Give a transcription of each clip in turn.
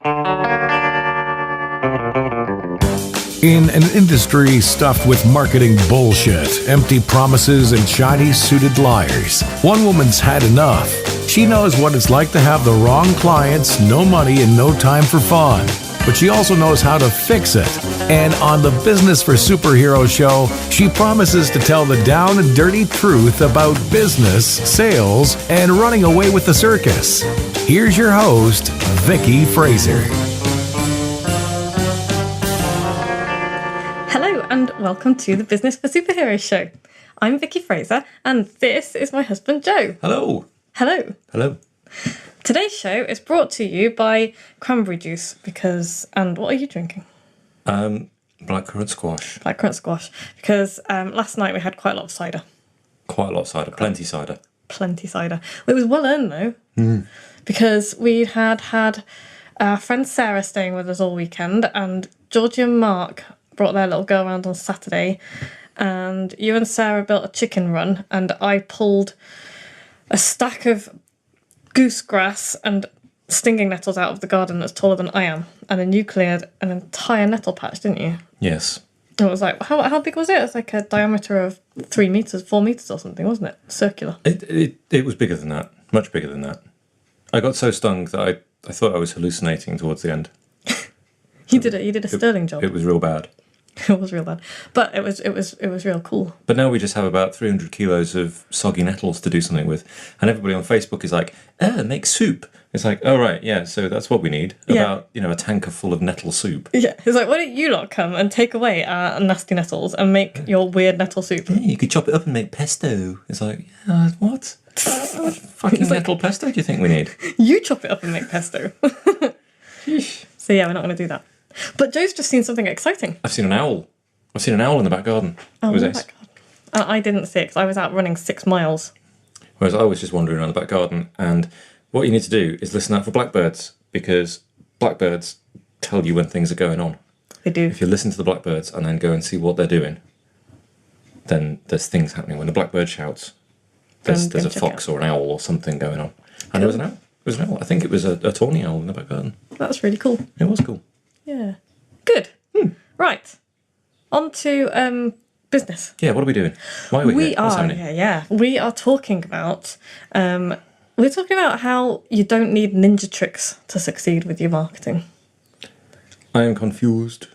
In an industry stuffed with marketing bullshit, empty promises, and shiny-suited liars, one woman's had enough. She knows what it's like to have the wrong clients, no money, and no time for fun. But she also knows how to fix it. And on the Business for Superheroes show, she promises to tell the down and dirty truth about business, sales, and running away with the circus. Here's your host, Vicky Fraser. Hello and welcome to the Business for Superheroes show. I'm Vicky Fraser and this is my husband Joe. Hello. Hello. Hello. Today's show is brought to you by cranberry juice and what are you drinking? Blackcurrant squash. Blackcurrant squash because last night we had quite a lot of cider. Quite a lot of cider. Plenty cider. Plenty cider. Well, it was well earned though because we had our friend Sarah staying with us all weekend and Georgie and Mark brought their little girl around on Saturday and you and Sarah built a chicken run and I pulled a stack of goosegrass and stinging nettles out of the garden that's taller than I am. And then you cleared an entire nettle patch, didn't you? Yes. It was like, how big was it? It was like a diameter of 3 meters, 4 meters or something, wasn't it? Circular. It was bigger than that. Much bigger than that. I got so stung that I thought I was hallucinating towards the end. You did a sterling job. It was real bad. It was real bad. But it was real cool. But now we just have about 300 kilos of soggy nettles to do something with. And everybody on Facebook is like, make soup. It's like, oh, right, yeah, so that's what we need. About, a tanker full of nettle soup. Yeah, it's like, why don't you lot come and take away our nasty nettles and make your weird nettle soup? Yeah, you could chop it up and make pesto. It's like, yeah, what? What fucking nettle pesto do you think we need? You chop it up and make pesto. So yeah, we're not going to do that. But Joe's just seen something exciting. I've seen an owl. I've seen an owl in the back garden. Oh, in the back garden. I didn't see it because I was out running 6 miles. Whereas I was just wandering around the back garden. And what you need to do is listen out for blackbirds because blackbirds tell you when things are going on. They do. If you listen to the blackbirds and then go and see what they're doing, then there's things happening. When the blackbird shouts, there's a fox or an owl or something going on. And there was an owl. It was an owl. I think it was a tawny owl in the back garden. That's really cool. It was cool. Yeah. Good. Right. On to business. Yeah, what are we doing? Why are we here? What's happening? Yeah. We are talking about how you don't need ninja tricks to succeed with your marketing. I am confused.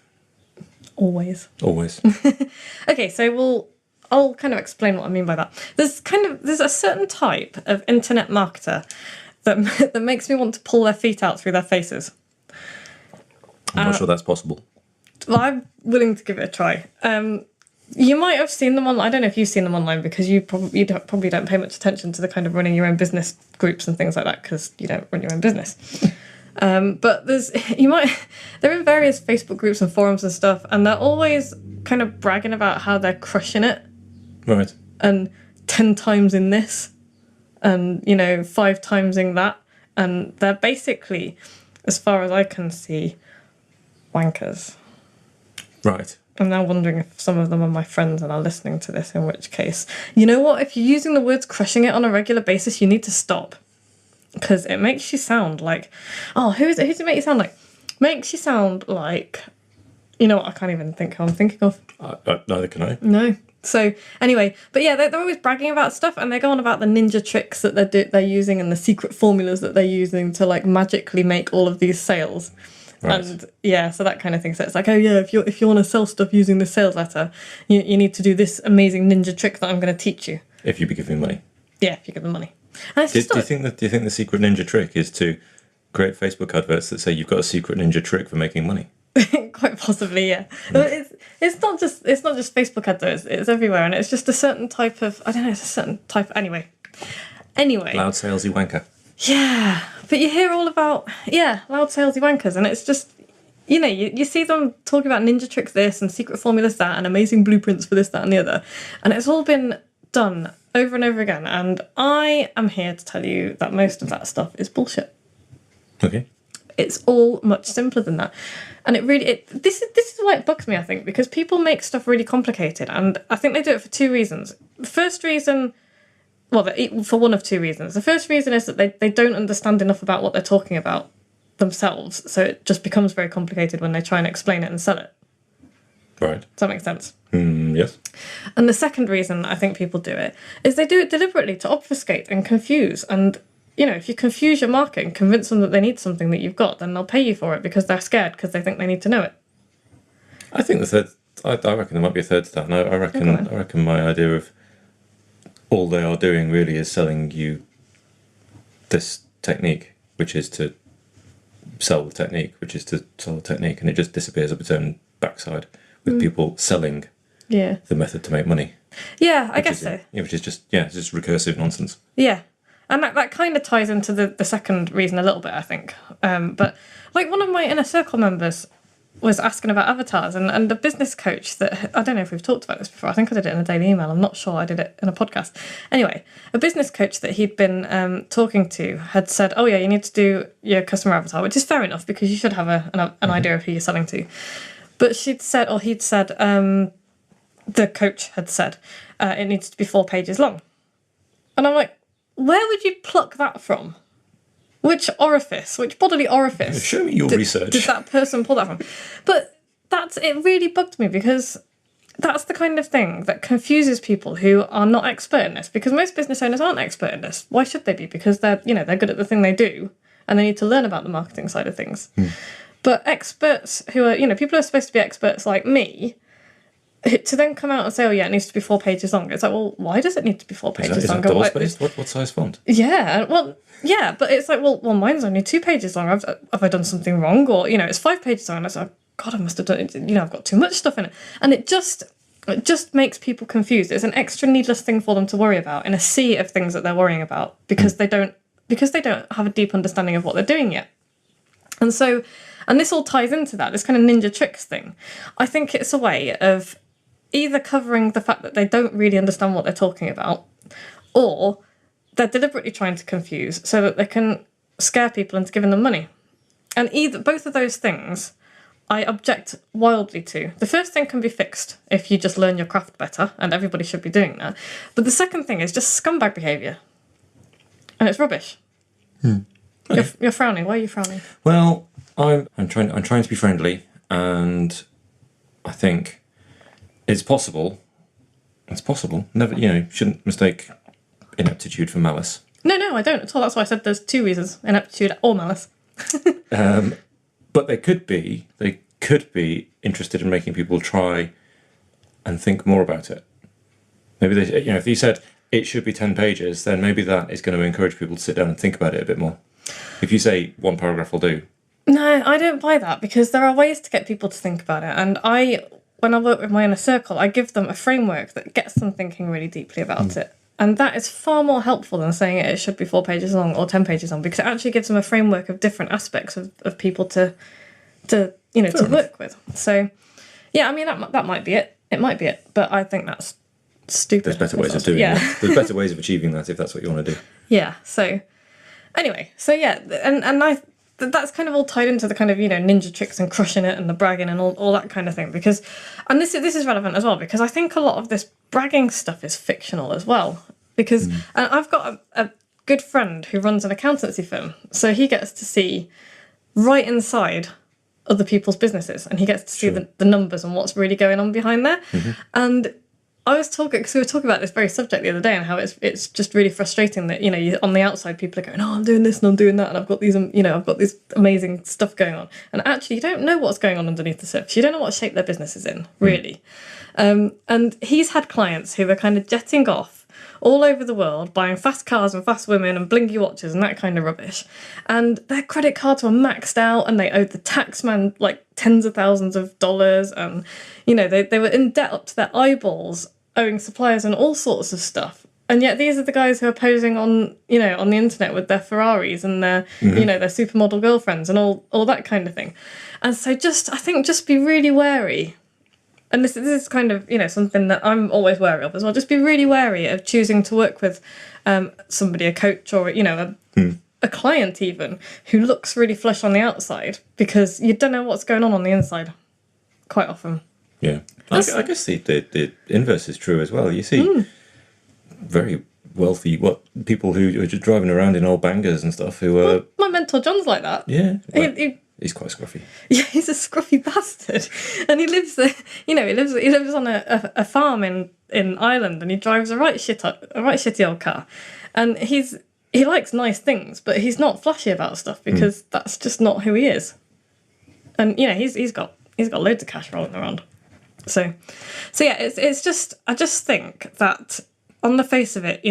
Always. Okay, so I'll kind of explain what I mean by that. There's a certain type of internet marketer that makes me want to pull their feet out through their faces. I'm not sure that's possible. Well, I'm willing to give it a try. You might have seen them online. I don't know if you've seen them online because you probably don't pay much attention to the kind of running your own business groups and things like that because you don't run your own business. But they're in various Facebook groups and forums and stuff, and they're always kind of bragging about how they're crushing it. Right. And 10 times in this, and 5 times in that, and they're basically, as far as I can see, wankers. Right. I'm now wondering if some of them are my friends and are listening to this, in which case, you know what? If you're using the words crushing it on a regular basis, you need to stop. Because it makes you sound like... Oh, who's it make you sound like? Makes you sound like... You know what? I can't even think who I'm thinking of. Neither can I. No. So, anyway, but yeah, they're always bragging about stuff and they're going about the ninja tricks that they're using and the secret formulas that they're using to, like, magically make all of these sales. Right. And yeah, so that kind of thing. So it's like, oh yeah, if you want to sell stuff using the sales letter, you need to do this amazing ninja trick that I'm going to teach you. If you give me money. Yeah, if you give them money. And do you think the secret ninja trick is to create Facebook adverts that say you've got a secret ninja trick for making money? Quite possibly, yeah. It's not just Facebook adverts. It's everywhere, and it's just a certain type of it's a certain type. Anyway. Loud salesy wanker. Yeah, but you hear all about loud salesy wankers, and it's just you see them talking about ninja tricks this and secret formulas that and amazing blueprints for this, that, and the other, and it's all been done over and over again. And I am here to tell you that most of that stuff is bullshit. Okay. It's all much simpler than that. And this is why it bugs me, I think, because people make stuff really complicated, and I think they do it for 2 reasons. The first reason, for one of 2 reasons. The first reason is that they don't understand enough about what they're talking about themselves, so it just becomes very complicated when they try and explain it and sell it. Right. Does that make sense? Yes. And the second reason I think people do it is they do it deliberately to obfuscate and confuse. And, if you confuse your market and convince them that they need something that you've got, then they'll pay you for it because they're scared because they think they need to know it. I think the third, I reckon there might be a third to that. And I reckon my idea of all they are doing really is selling you this technique, which is to sell the technique, and it just disappears up its own backside with people selling the method to make money. Yeah, I guess so. Which is just recursive nonsense. Yeah. And that kind of ties into the second reason a little bit, I think. But like one of my inner circle members was asking about avatars, and the business coach that, I don't know if we've talked about this before, I think I did it in a daily email, I'm not sure I did it in a podcast. Anyway, a business coach that he'd been talking to had said, oh yeah, you need to do your customer avatar, which is fair enough because you should have an idea of who you're selling to. But he'd said, the coach had said, it needs to be 4 pages long. And I'm like, where would you pluck that from? Which bodily orifice? Show me your research. Did that person pull that from? But it really bugged me because that's the kind of thing that confuses people who are not expert in this, because most business owners aren't expert in this. Why should they be? Because they're good at the thing they do and they need to learn about the marketing side of things. But experts who are, people who are supposed to be experts like me, to then come out and say, oh yeah, it needs to be 4 pages long. It's like, well, why does it need to be 4 pages long? Is that double-spaced? What size font? Yeah, well, yeah, but it's like, well, mine's only 2 pages long. Have I done something wrong? Or, it's 5 pages long. And I was like, God, I must have done it. I've got too much stuff in it. And it just makes people confused. It's an extra needless thing for them to worry about in a sea of things that they're worrying about because they don't have a deep understanding of what they're doing yet. And so, and this all ties into that, this kind of ninja tricks thing. I think it's a way of either covering the fact that they don't really understand what they're talking about, or they're deliberately trying to confuse so that they can scare people into giving them money. And both of those things I object wildly to. The first thing can be fixed if you just learn your craft better, and everybody should be doing that. But the second thing is just scumbag behaviour. And it's rubbish. Okay. You're frowning. Why are you frowning? Well, I'm trying to be friendly, and I think it's possible. Never, shouldn't mistake ineptitude for malice. No, I don't at all. That's why I said there's 2 reasons: ineptitude or malice. But they could be interested in making people try and think more about it. Maybe if you said it should be 10 pages, then maybe that is going to encourage people to sit down and think about it a bit more. If you say 1 paragraph will do. No, I don't buy that, because there are ways to get people to think about it. And when I work with my inner circle, I give them a framework that gets them thinking really deeply about it. And that is far more helpful than saying it should be 4 pages long or 10 pages long, because it actually gives them a framework of different aspects of people to work with. So, yeah, I mean, that might be it. It might be it. But I think that's stupid. There's better ways of doing it. There's better ways of achieving that if that's what you want to do. Yeah. So, anyway. So, yeah. And that's kind of all tied into the kind of, ninja tricks and crushing it and the bragging and all that kind of thing. Because, and this is relevant as well, because I think a lot of this bragging stuff is fictional as well. Because and I've got a good friend who runs an accountancy firm. So he gets to see right inside other people's businesses, and he gets to see the numbers and what's really going on behind there. And I was talking, because we were talking about this very subject the other day, and how it's just really frustrating that, on the outside people are going, oh, I'm doing this and I'm doing that, and I've got these, I've got this amazing stuff going on. And actually you don't know what's going on underneath the surface. You don't know what shape their business is in, really. And he's had clients who are kind of jetting off all over the world, buying fast cars and fast women and blingy watches and that kind of rubbish. And their credit cards were maxed out, and they owed the tax man like tens of thousands of dollars. And, they were in debt up to their eyeballs, owing suppliers and all sorts of stuff. And yet these are the guys who are posing on the internet with their Ferraris and their, their supermodel girlfriends and all that kind of thing. And so I think just be really wary. And this is kind of, something that I'm always wary of as well. Just be really wary of choosing to work with somebody, a coach or, a client even, who looks really flush on the outside, because you don't know what's going on the inside quite often. Yeah. I guess the inverse is true as well. You see very wealthy, people who are just driving around in old bangers and stuff who are... My mentor John's like that. Yeah. Well, He, he's quite scruffy. yeah, he's a scruffy bastard. And he lives he lives on a farm in Ireland, and he drives a right shitty old car. And he likes nice things, but he's not flashy about stuff because that's just not who he is. And he's got loads of cash rolling around. So yeah, it's just, I just think that on the face of it,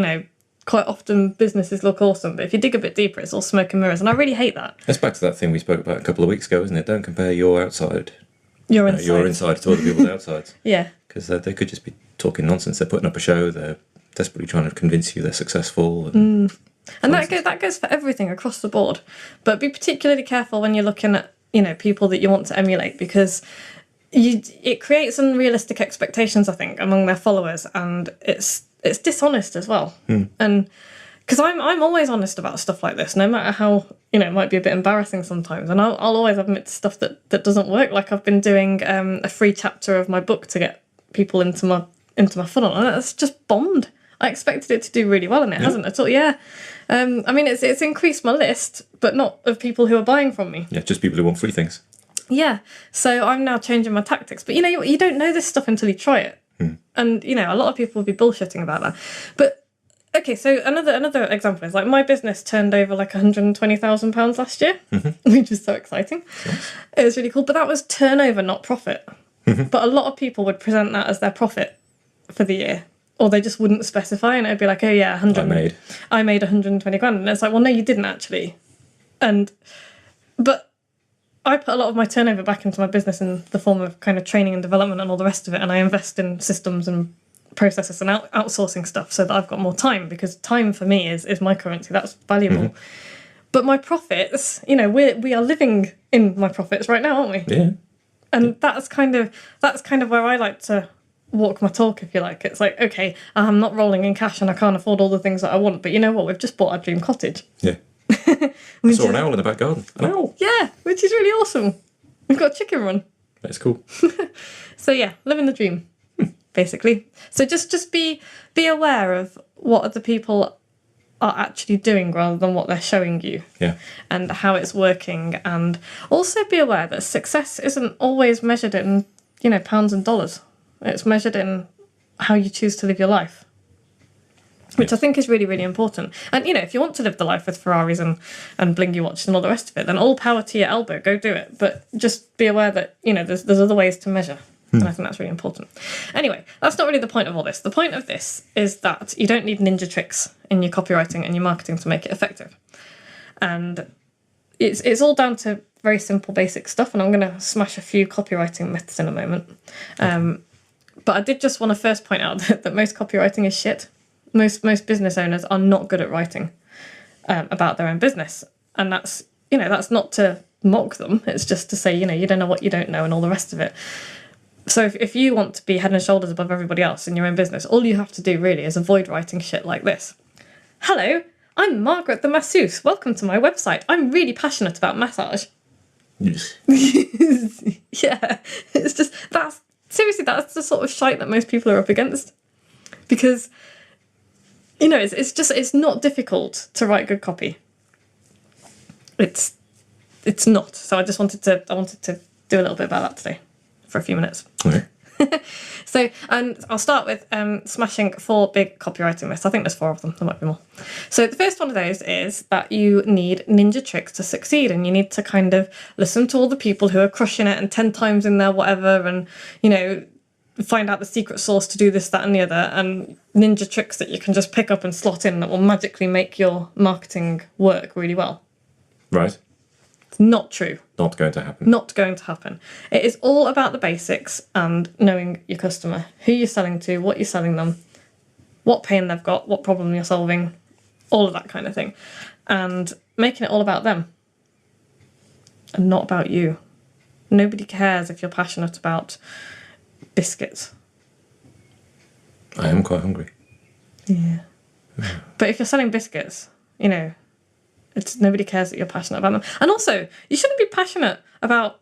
quite often businesses look awesome, but if you dig a bit deeper, it's all smoke and mirrors, and I really hate that. That's back to that thing we spoke about a couple of weeks ago, isn't it? Don't compare your outside, your inside to other people's outsides. Yeah, because they could just be talking nonsense. They're putting up a show. They're desperately trying to convince you they're successul. And that goes for everything across the board. But be particularly careful when you're looking at people that you want to emulate, because it creates unrealistic expectations, I think, among their followers, and it's dishonest as well. And because I'm always honest about stuff like this, no matter how it might be a bit embarrassing sometimes, and I'll always admit to stuff that doesn't work. Like I've been doing a free chapter of my book to get people into my funnel, and it's just bombed. I expected it to do really well, and it hasn't at all. Yeah, I mean it's increased my list, but not of people who are buying from me. Yeah, just people who want free things. Yeah, so I'm now changing my tactics. But you don't know this stuff until you try it. And, a lot of people will be bullshitting about that. But, okay, so another example is, like, my business turned over, like, £120,000 last year, which is so exciting. Yes. It was really cool. But that was turnover, not profit. But a lot of people would present that as their profit for the year. Or they just wouldn't specify, and it would be like, oh, yeah, I made 120 grand. And it's like, well, no, you didn't actually. But I put a lot of my turnover back into my business in the form of kind of training and development and all the rest of it, and I invest in systems and processes and outsourcing stuff so that I've got more time, because time for me is my currency. That's valuable. But my profits, we are living in my profits right now, aren't we? Yeah. And that's kind of where I like to walk my talk, if you like. It's like, okay, I'm not rolling in cash and I can't afford all the things that I want, but you know what? We've just bought our dream cottage. Yeah. I saw an owl in the back garden. An owl. Yeah, which is really awesome. We've got a chicken run. That's cool. So yeah, living the dream, basically. So just be aware of what other people are actually doing rather than what they're showing you. Yeah. And how it's working, and also be aware that success isn't always measured in pounds and dollars. It's measured in how you choose to live your life. Which I think is really, really important. And, if you want to live the life with Ferraris and blingy watches and all the rest of it, then all power to your elbow, go do it. But just be aware that, there's other ways to measure. And I think that's really important. Anyway, that's not really the point of all this. The point of this is that you don't need ninja tricks in your copywriting and your marketing to make it effective. And it's all down to very simple, basic stuff. And I'm going to smash a few copywriting myths in a moment. But I did just want to first point out that most copywriting is shit. Most business owners are not good at writing about their own business, and that's not to mock them. It's just to say you don't know what you don't know and all the rest of it. So if you want to be head and shoulders above everybody else in your own business, all you have to do really is avoid writing shit like this. Hello, I'm Margaret the masseuse. Welcome to my website. I'm really passionate about massage. Yes. Yeah, it's just that's the sort of shite that most people are up against, because. It's not difficult to write good copy. It's not. So I wanted to do a little bit about that today for a few minutes. Okay. So, and I'll start with smashing 4 big copywriting myths. I think there's 4 of them. There might be more. So the first one of those is that you need ninja tricks to succeed, and you need to kind of listen to all the people who are crushing it and 10 times in there, whatever, and find out the secret sauce to do this, that, and the other, and ninja tricks that you can just pick up and slot in that will magically make your marketing work really well. Right. It's not true. Not going to happen. Not going to happen. It is all about the basics and knowing your customer, who you're selling to, what you're selling them, what pain they've got, what problem you're solving, all of that kind of thing, and making it all about them and not about you. Nobody cares if you're passionate about biscuits. I am quite hungry. Yeah. But if you're selling biscuits, it's nobody cares that you're passionate about them. And also, you shouldn't be passionate about,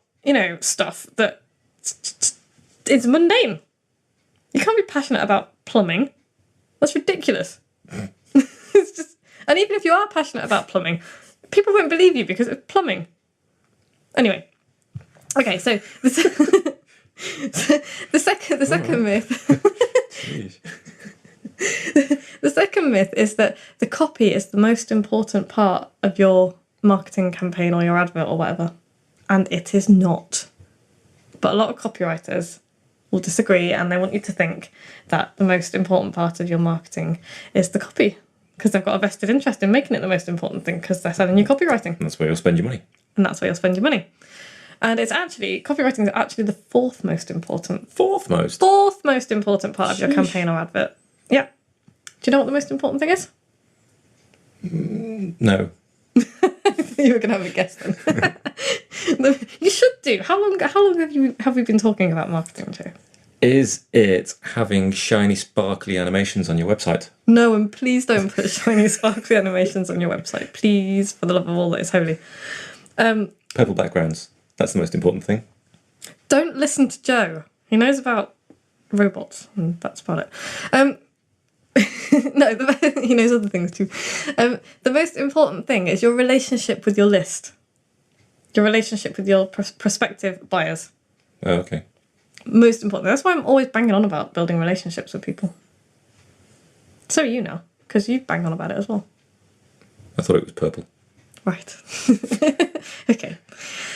stuff that is mundane. You can't be passionate about plumbing. That's ridiculous. It's just, and even if you are passionate about plumbing, people won't believe you because it's plumbing. Anyway, okay, so the second myth. The second myth is that the copy is the most important part of your marketing campaign or your advert or whatever, and it is not. But a lot of copywriters will disagree, and they want you to think that the most important part of your marketing is the copy, because they've got a vested interest in making it the most important thing because they're selling you copywriting. And that's where you'll spend your money. And that's where you'll spend your money. And it's actually, copywriting is actually the fourth most important. Fourth most important part of your campaign or advert. Yeah. Do you know what the most important thing is? No. You were going to have a guess then. You should do. How long have we been talking about marketing, Joe? Is it having shiny, sparkly animations on your website? No, and please don't put shiny, sparkly animations on your website. Please, for the love of all that is holy. Purple backgrounds. That's the most important thing. Don't listen to Joe. He knows about robots, and that's about it. No, he knows other things too. The most important thing is your relationship with your list. Your relationship with your prospective buyers. Oh, okay. Most important. That's why I'm always banging on about building relationships with people. So you know, because you bang on about it as well. I thought it was purple. Right. Okay.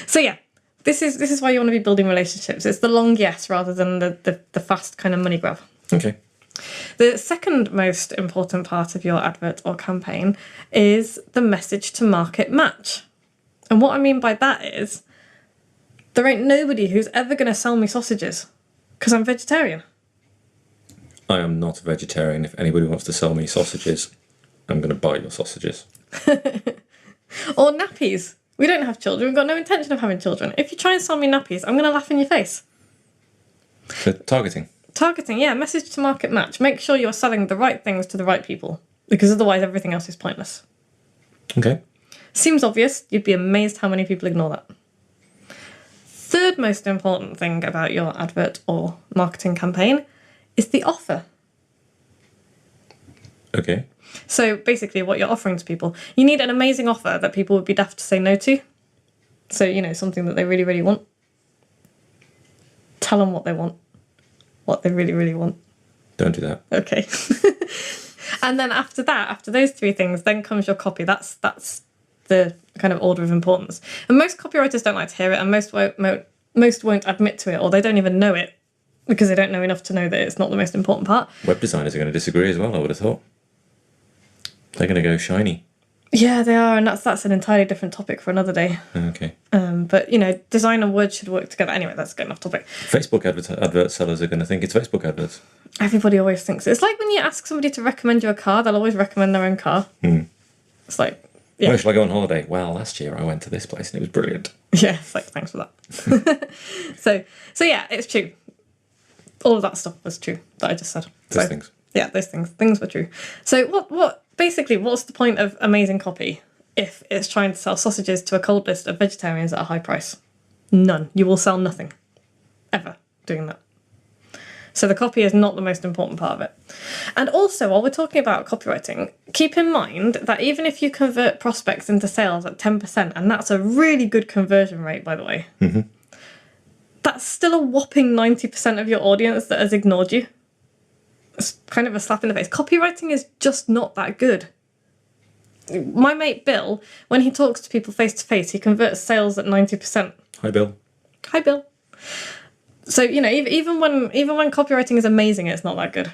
So yeah, this is why you want to be building relationships. It's the long yes rather than the fast kind of money grab. Okay. The second most important part of your advert or campaign is the message to market match. And what I mean by that is there ain't nobody who's ever going to sell me sausages because I'm vegetarian. I am not a vegetarian. If anybody wants to sell me sausages, I'm going to buy your sausages. Or nappies. We don't have children. We've got no intention of having children. If you try and sell me nappies, I'm going to laugh in your face. So targeting. Targeting, yeah. Message to market match. Make sure you're selling the right things to the right people, because otherwise everything else is pointless. Okay. Seems obvious. You'd be amazed how many people ignore that. Third most important thing about your advert or marketing campaign is the offer. Okay. So basically what you're offering to people. You need an amazing offer that people would be daft to say no to. So, you know, something that they really, really want. Tell them what they want. What they really, really want. Don't do that. Okay. And then after that, after those three things, then comes your copy. That's the kind of order of importance. And most copywriters don't like to hear it, and most won't admit to it, or they don't even know it because they don't know enough to know that it's not the most important part. Web designers are going to disagree as well, I would have thought. They're going to go shiny. Yeah, they are, and that's an entirely different topic for another day. Okay. But, you know, design and words should work together. Anyway, that's getting off topic. Facebook advert sellers are going to think it's Facebook adverts. Everybody always thinks it. It's like when you ask somebody to recommend you a car, they'll always recommend their own car. It's like, yeah. Where shall I go on holiday? Well, last year I went to this place and it was brilliant. Yeah, it's like, thanks for that. So yeah, it's true. All of that stuff was true that I just said. Those things. Yeah, those things. Things were true. So what's the point of amazing copy if it's trying to sell sausages to a cold list of vegetarians at a high price? None. You will sell nothing. Ever doing that. So the copy is not the most important part of it. And also, while we're talking about copywriting, keep in mind that even if you convert prospects into sales at 10%, and that's a really good conversion rate, by the way, that's still a whopping 90% of your audience that has ignored you. It's kind of a slap in the face. Copywriting is just not that good. My mate Bill, when he talks to people face to face, he converts sales at 90%. Hi, Bill. Hi, Bill. So, you know, even when copywriting is amazing, it's not that good.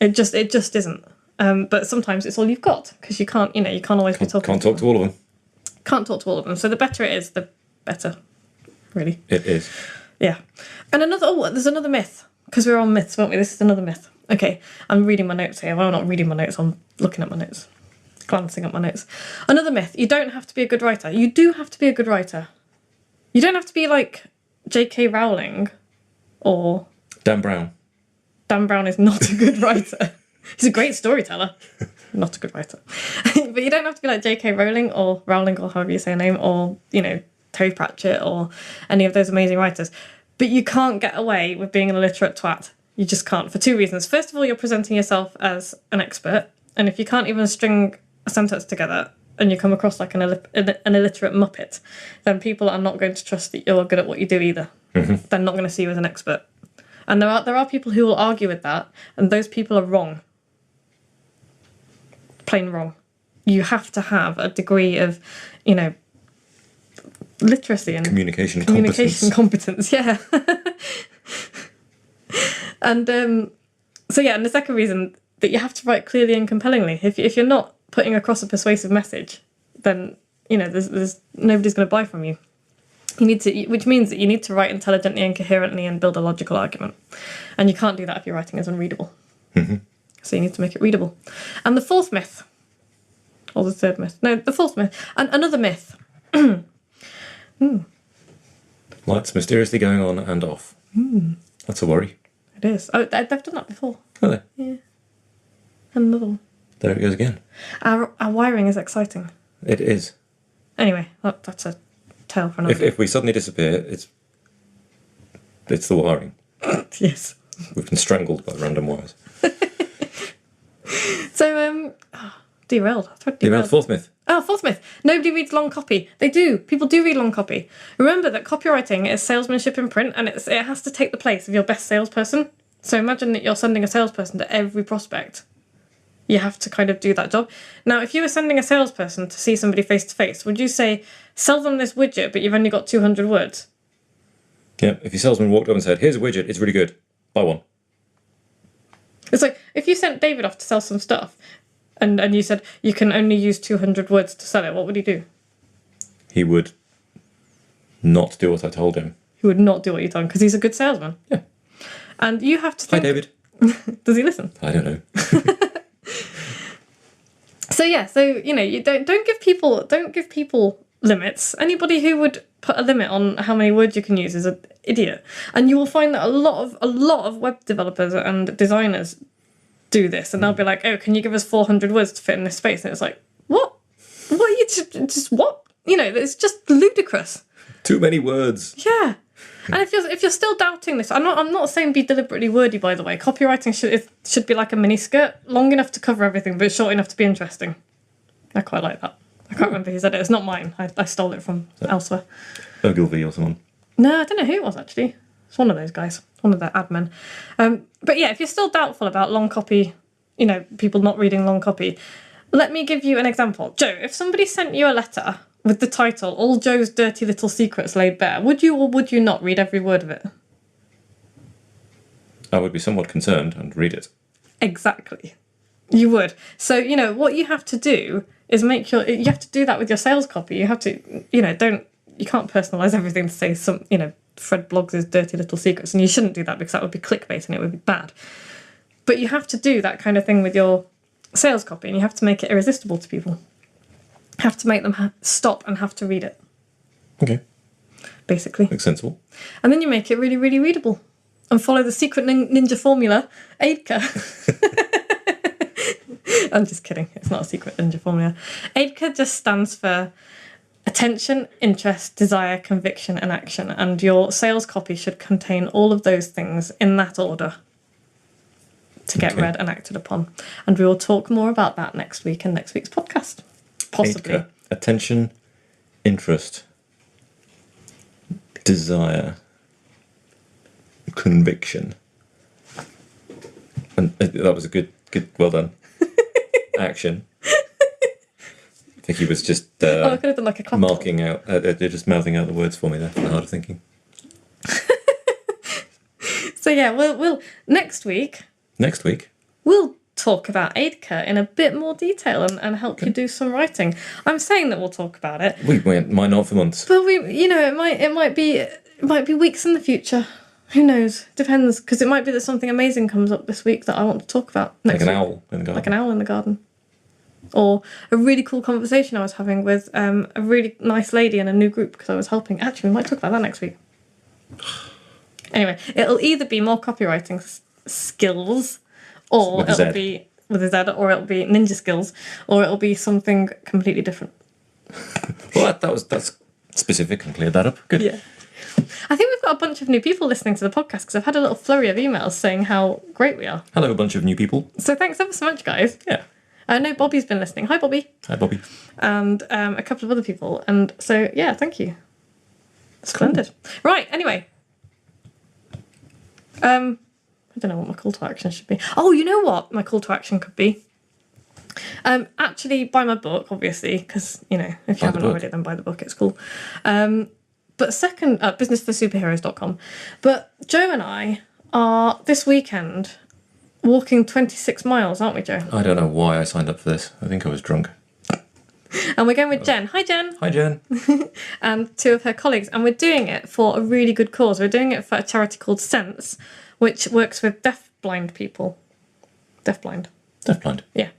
It just isn't. But sometimes it's all you've got because you can't always be talking. Can't talk to all of them. Can't talk to all of them. So the better it is, the better. Really. It is. Yeah. And there's another myth because we're on myths, weren't we? This is another myth. Okay, I'm reading my notes here. Well, I'm not reading my notes. I'm looking at my notes, glancing at my notes. Another myth: you don't have to be a good writer. You do have to be a good writer. You don't have to be like J.K. Rowling or Dan Brown. Dan Brown is not a good writer. He's a great storyteller, not a good writer. But you don't have to be like J.K. Rowling or however you say her name, or, you know, Terry Pratchett or any of those amazing writers. But you can't get away with being an illiterate twat. You just can't, for two reasons. First of all, you're presenting yourself as an expert. And if you can't even string a sentence together and you come across like an illiterate muppet, then people are not going to trust that you're good at what you do either. They're not going to see you as an expert. And there are people who will argue with that, and those people are wrong. Plain wrong. You have to have a degree of, literacy and communication competence. Yeah. And and the second reason that you have to write clearly and compellingly. If you're not putting across a persuasive message, then there's nobody's going to buy from you. You need to, which means that you need to write intelligently and coherently and build a logical argument, and you can't do that if your writing is unreadable. So you need to make it readable. And the fourth myth, or the third myth, no, the fourth myth, and another myth. Lights mysteriously going on and off. That's a worry. It is. Oh, they've done that before. Are they? Yeah. Another one. There it goes again. Our wiring is exciting. It is. Anyway, that's a tale for another. If we suddenly disappear, it's the wiring. Yes. We've been strangled by random wires. So, derailed. Derailed. Fourth myth. Oh, fourth myth. Nobody reads long copy. They do. People do read long copy. Remember that copywriting is salesmanship in print, and it has to take the place of your best salesperson. So imagine that you're sending a salesperson to every prospect. You have to kind of do that job. Now, if you were sending a salesperson to see somebody face to face, would you say, sell them this widget, but you've only got 200 words? Yeah, if your salesman walked up and said, here's a widget, it's really good, buy one. It's like, if you sent David off to sell some stuff, and you said, you can only use 200 words to sell it, what would he do? He would not do what I told him. He would not do what you told him, because he's a good salesman. Yeah. And you have to think... Hi, David. Does he listen? I don't know. So you don't give people limits. Anybody who would put a limit on how many words you can use is an idiot. And you will find that a lot of web developers and designers do this, and they'll be like, "Oh, can you give us 400 words to fit in this space?" And it's like, "What? What are you just what?" It's just ludicrous. Too many words. Yeah. And if you're still doubting this, I'm not saying be deliberately wordy, by the way. Copywriting should be like a miniskirt, long enough to cover everything, but short enough to be interesting. I quite like that. I can't remember who said it. It's not mine. I stole it from elsewhere. Ogilvy or someone. No, I don't know who it was, actually. It's one of those guys. One of the admin. But yeah, if you're still doubtful about long copy, people not reading long copy, let me give you an example. Joe, if somebody sent you a letter with the title, All Joe's Dirty Little Secrets Laid Bare, would you or would you not read every word of it? I would be somewhat concerned and read it. Exactly. You would. So, what you have to do is you have to do that with your sales copy. You have to, you can't personalise everything to say Fred Bloggs' dirty little secrets, and you shouldn't do that because that would be clickbait and it would be bad. But you have to do that kind of thing with your sales copy, and you have to make it irresistible to people. You have to make them stop and have to read it. Okay. Basically. Makes sensible. And then you make it really, really readable. And follow the secret ninja formula, AIDCA. I'm just kidding. It's not a secret ninja formula. AIDCA just stands for attention, interest, desire, conviction, and action. And your sales copy should contain all of those things in that order to get read and acted upon. And we will talk more about that next week in next week's podcast. Possibly. AIDCA. Attention, interest, desire, conviction. And that was a good, well done. Action. Vicky was just I could have done like a clap. marking out, just mouthing out the words for me there for the harder thinking. So yeah, we'll next week we'll talk about AIDCA in a bit more detail and help you do some writing. I'm saying that we'll talk about it. We might not for months. But it might be weeks in the future. Who knows? Depends, because it might be that something amazing comes up this week that I want to talk about next week. Owl in the garden. Like an owl in the garden. Or a really cool conversation I was having with a really nice lady in a new group because I was helping. Actually, we might talk about that next week. Anyway, it'll either be more copywriting skills, or it'll be with a Z, or it'll be ninja skills, or it'll be something completely different. Well, that's specific and cleared that up. Good. Yeah. I think we've got a bunch of new people listening to the podcast because I've had a little flurry of emails saying how great we are. Hello, a bunch of new people. So thanks ever so much, guys. Yeah. I know Bobby's been listening. Hi, Bobby. Hi, Bobby. And a couple of other people. And so, yeah, thank you. Splendid. Cool. Right, anyway. I don't know what my call to action should be. Oh, you know what my call to action could be? Actually, buy my book, obviously, because, if you haven't already, then buy the book. It's cool. But second, businessforsuperheroes.com. But Joe and I are, this weekend, walking 26 miles, aren't we, Joe? I don't know why I signed up for this. I think I was drunk. And we're going with Jen. Hi, Jen. Hi, Jen. And 2 of her colleagues. And we're doing it for a really good cause. We're doing it for a charity called Sense, which works with deafblind people. Deafblind. Deafblind. Yeah.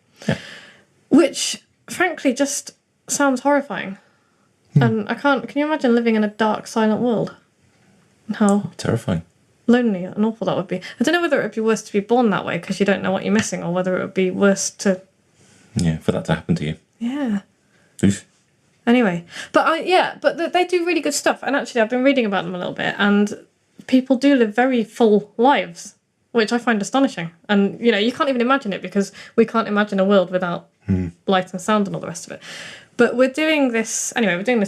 Which, frankly, just sounds horrifying. And can you imagine living in a dark, silent world? And how terrifying. Lonely and awful that would be. I don't know whether it would be worse to be born that way because you don't know what you're missing, or whether it would be worse to... Yeah, for that to happen to you. Yeah. Oof. Anyway, but they do really good stuff. And actually, I've been reading about them a little bit, and people do live very full lives, which I find astonishing. And, you can't even imagine it because we can't imagine a world without light and sound and all the rest of it. But we're doing this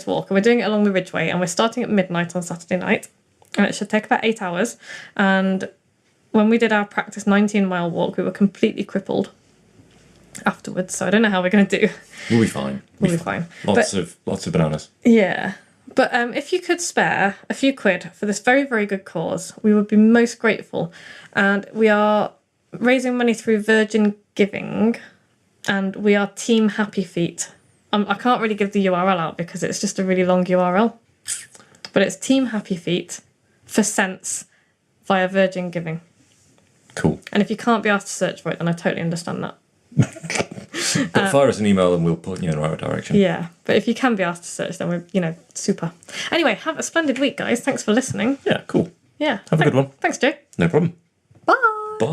walk, and we're doing it along the Ridgeway, and we're starting at midnight on Saturday night, and it should take about 8 hours. And when we did our practice 19-mile walk, we were completely crippled afterwards, so I don't know how we're going to do. We'll be fine. We'll be fine. Lots of bananas. Yeah. But if you could spare a few quid for this very, very good cause, we would be most grateful. And we are raising money through Virgin Giving, and we are Team Happy Feet. I can't really give the URL out because it's just a really long URL. But it's Team Happy Feet for Sense via Virgin Giving. Cool. And if you can't be asked to search for it, then I totally understand that. But fire us an email and we'll put you in the right direction. Yeah, but if you can be asked to search, then we're, super. Anyway, have a splendid week, guys. Thanks for listening. Yeah, cool. Yeah. Have a good one. Thanks, Joe. No problem. Bye. Bye.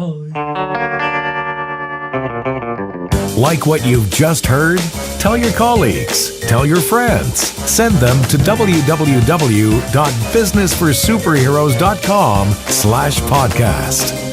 Like what you've just heard? Tell your colleagues, tell your friends, send them to www.businessforsuperheroes.com/podcast.